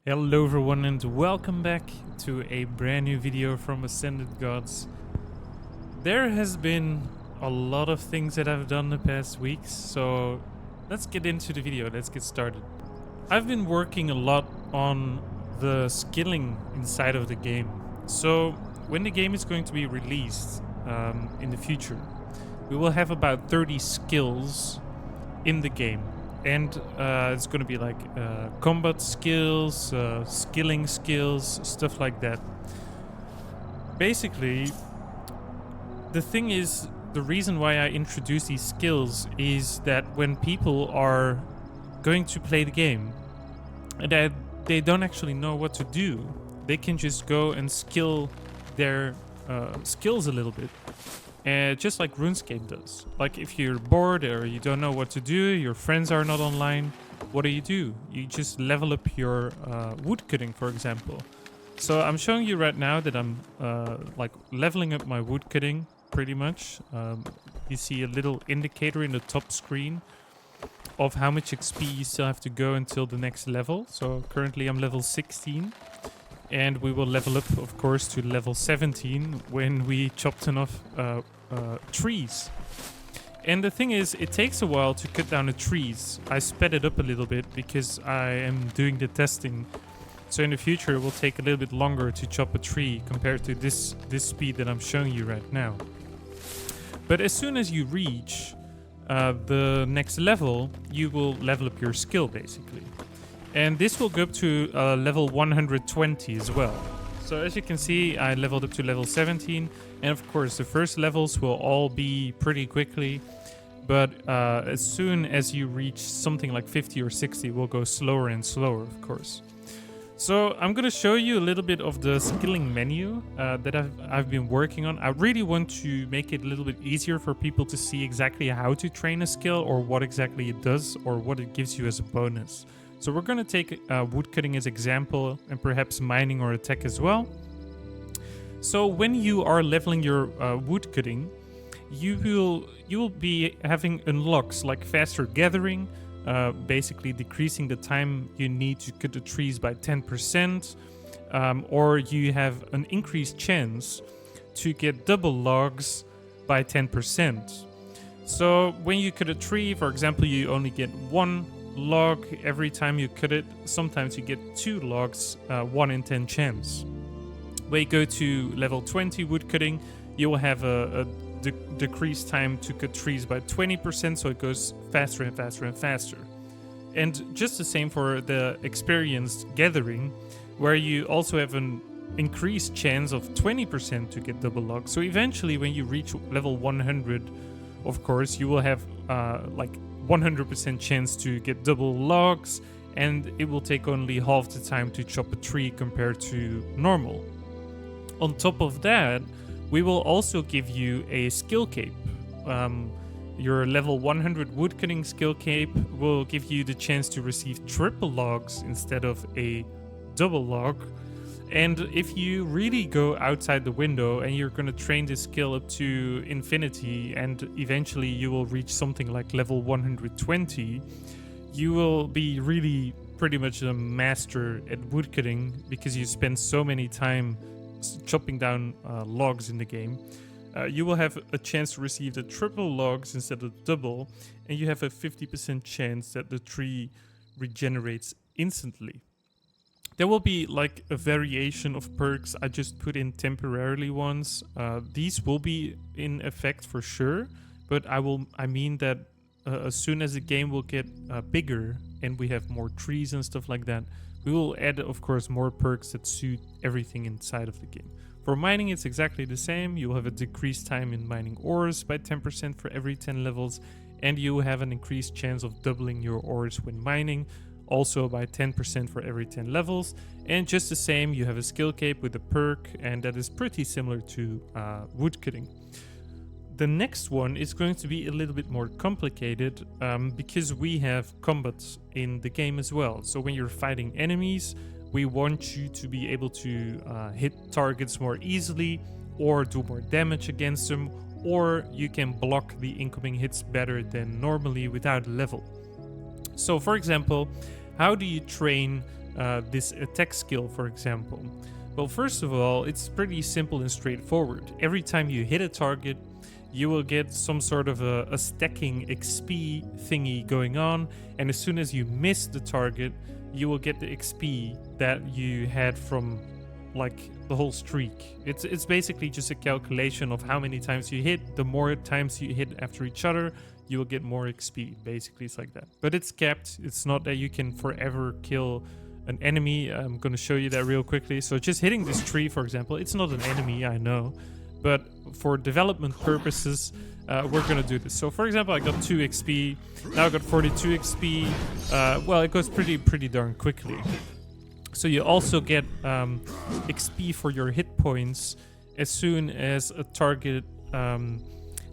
Hello everyone and welcome back to a brand new video from Ascended Gods. There has been a lot of things that I've done the past weeks, so let's get into the video, let's get started. I've been working a lot on the skilling inside of the game. So when the game is going to be released in the future, we will have about 30 skills in the game. And it's going to be like combat skills, skilling skills, stuff like that. Basically, the thing is, the reason why I introduce these skills is that when people are going to play the game and that they don't actually know what to do, they can just go and skill their skills a little bit. Just like RuneScape does. Like if you're bored or you don't know what to do, your friends are not online, what do? You just level up your woodcutting, for example. So I'm showing you right now that I'm like leveling up my woodcutting pretty much. You see a little indicator in the top screen of how much XP you still have to go until the next level. So currently I'm level 16. And we will level up, of course, to level 17 when we chopped enough trees. And the thing is, it takes a while to cut down the trees. I sped it up a little bit because I am doing the testing. So in the future, it will take a little bit longer to chop a tree compared to this speed that I'm showing you right now. But as soon as you reach the next level, you will level up your skill, basically. And this will go up to level 120 as well. So as you can see, I leveled up to level 17. And of course, the first levels will all be pretty quickly. But as soon as you reach something like 50 or 60, it will go slower and slower, of course. So I'm going to show you a little bit of the skilling menu that I've been working on. I really want to make it a little bit easier for people to see exactly how to train a skill or what exactly it does or what it gives you as a bonus. So we're going to take woodcutting as example and perhaps mining or attack as well. So when you are leveling your woodcutting, you will be having unlocks like faster gathering, basically decreasing the time you need to cut the trees by 10%, or you have an increased chance to get double logs by 10%. So when you cut a tree, for example, you only get one log every time you cut it. Sometimes you get 2 logs, 1 in 10 chance. When you go to level 20 woodcutting, you will have a decreased time to cut trees by 20%, so it goes faster and faster and faster. And just the same for the experienced gathering, where you also have an increased chance of 20% to get double logs. So eventually when you reach level 100, of course, you will have like 100% chance to get double logs, and it will take only half the time to chop a tree compared to normal. On top of that, we will also give you a skill cape. Your level 100 woodcutting skill cape will give you the chance to receive triple logs instead of a double log. And if you really go outside the window and you're going to train this skill up to infinity and eventually you will reach something like level 120, you will be really pretty much a master at woodcutting because you spend so many time chopping down logs in the game. You will have a chance to receive the triple logs instead of double, and you have a 50% chance that the tree regenerates instantly. There will be like a variation of perks. I just put in temporarily ones. These will be in effect for sure, but I mean that as soon as the game will get bigger and we have more trees and stuff like that, we will add, of course, more perks that suit everything inside of the game. For mining, it's exactly the same. You will have a decreased time in mining ores by 10% for every 10 levels, and you will have an increased chance of doubling your ores when mining, also by 10% for every 10 levels. And just the same, you have a skill cape with a perk, and that is pretty similar to woodcutting. The next one is going to be a little bit more complicated because we have combats in the game as well. So when you're fighting enemies, we want you to be able to hit targets more easily or do more damage against them, or you can block the incoming hits better than normally without level. So for example, how do you train this attack skill, for example? Well, first of all, it's pretty simple and straightforward. Every time you hit a target, you will get some sort of a stacking XP thingy going on, and as soon as you miss the target, you will get the XP that you had from like the whole streak. It's basically just a calculation of how many times you hit. The more times you hit after each other, you will get more XP. Basically, it's like that. But it's capped. It's not that you can forever kill an enemy. I'm going to show you that real quickly. So just hitting this tree, for example, it's not an enemy, I know, but for development purposes, we're going to do this. So for example, I got 2 XP. Now I got 42 XP. Well, it goes pretty darn quickly. So you also get XP for your hit points as soon as a target,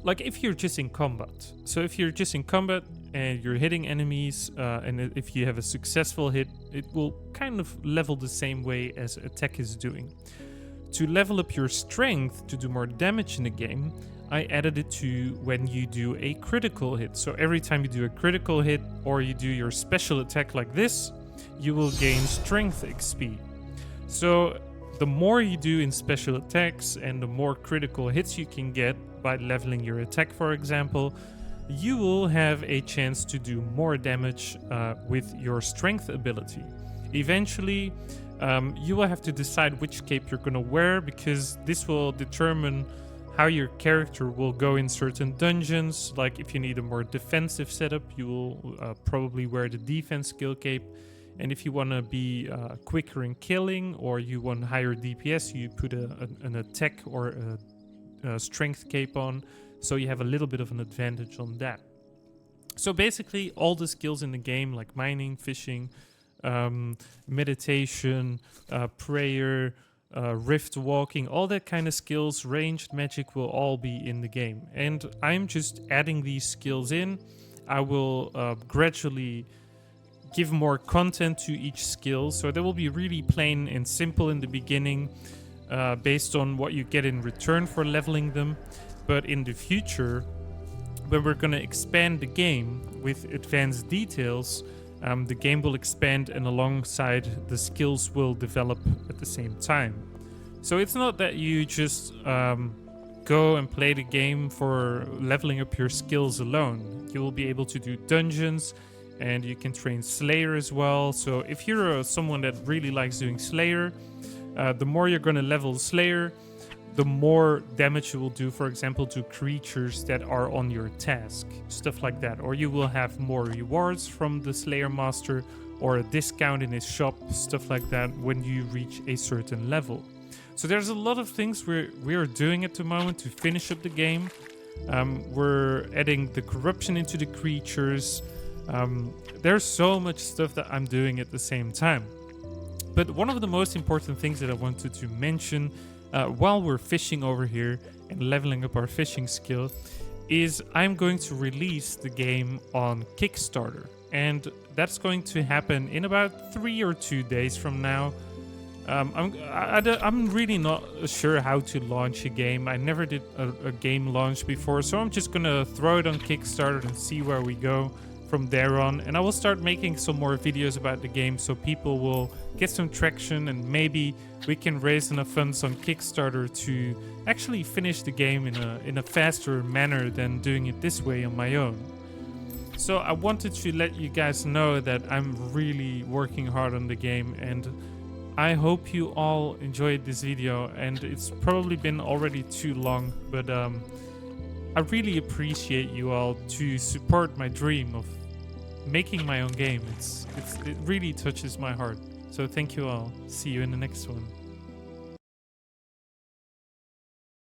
like if you're just in combat. So if you're just in combat and you're hitting enemies, and if you have a successful hit, it will kind of level the same way as attack is doing. To level up your strength to do more damage in the game, I added it to when you do a critical hit. So every time you do a critical hit or you do your special attack like this, you will gain strength XP. So the more you do in special attacks and the more critical hits you can get by leveling your attack, for example, you will have a chance to do more damage with your strength ability. Eventually, you will have to decide which cape you're going to wear, because this will determine how your character will go in certain dungeons. Like if you need a more defensive setup, you will probably wear the defense skill cape. And if you want to be quicker in killing, or you want higher DPS, you put an attack or a strength cape on, so you have a little bit of an advantage on that. So basically all the skills in the game, like mining, fishing, meditation, prayer, rift walking, all that kind of skills, ranged magic, will all be in the game. And I'm just adding these skills in. I will gradually give more content to each skill, so they will be really plain and simple in the beginning, based on what you get in return for leveling them. But in the future, when we're going to expand the game with advanced details, the game will expand, and alongside the skills will develop at the same time. So it's not that you just go and play the game for leveling up your skills alone. You will be able to do dungeons, and you can train Slayer as well. So if you're someone that really likes doing Slayer, the more you're going to level Slayer, the more damage you will do, for example, to creatures that are on your task, stuff like that. Or you will have more rewards from the Slayer Master, or a discount in his shop, stuff like that, when you reach a certain level. So there's a lot of things we're doing at the moment to finish up the game. We're adding the corruption into the creatures. There's so much stuff that I'm doing at the same time. But one of the most important things that I wanted to mention while we're fishing over here and leveling up our fishing skill is I'm going to release the game on Kickstarter. And that's going to happen in about 3 or 2 days from now. I'm really not sure how to launch a game. I never did a game launch before, so I'm just going to throw it on Kickstarter and see where we go from there on. And I will start making some more videos about the game so people will get some traction, and maybe we can raise enough funds on Kickstarter to actually finish the game in a faster manner than doing it this way on my own. So I wanted to let you guys know that I'm really working hard on the game, and I hope you all enjoyed this video. And it's probably been already too long, but I really appreciate you all to support my dream of making my own game. It really touches my heart. So thank you all. See you in the next one.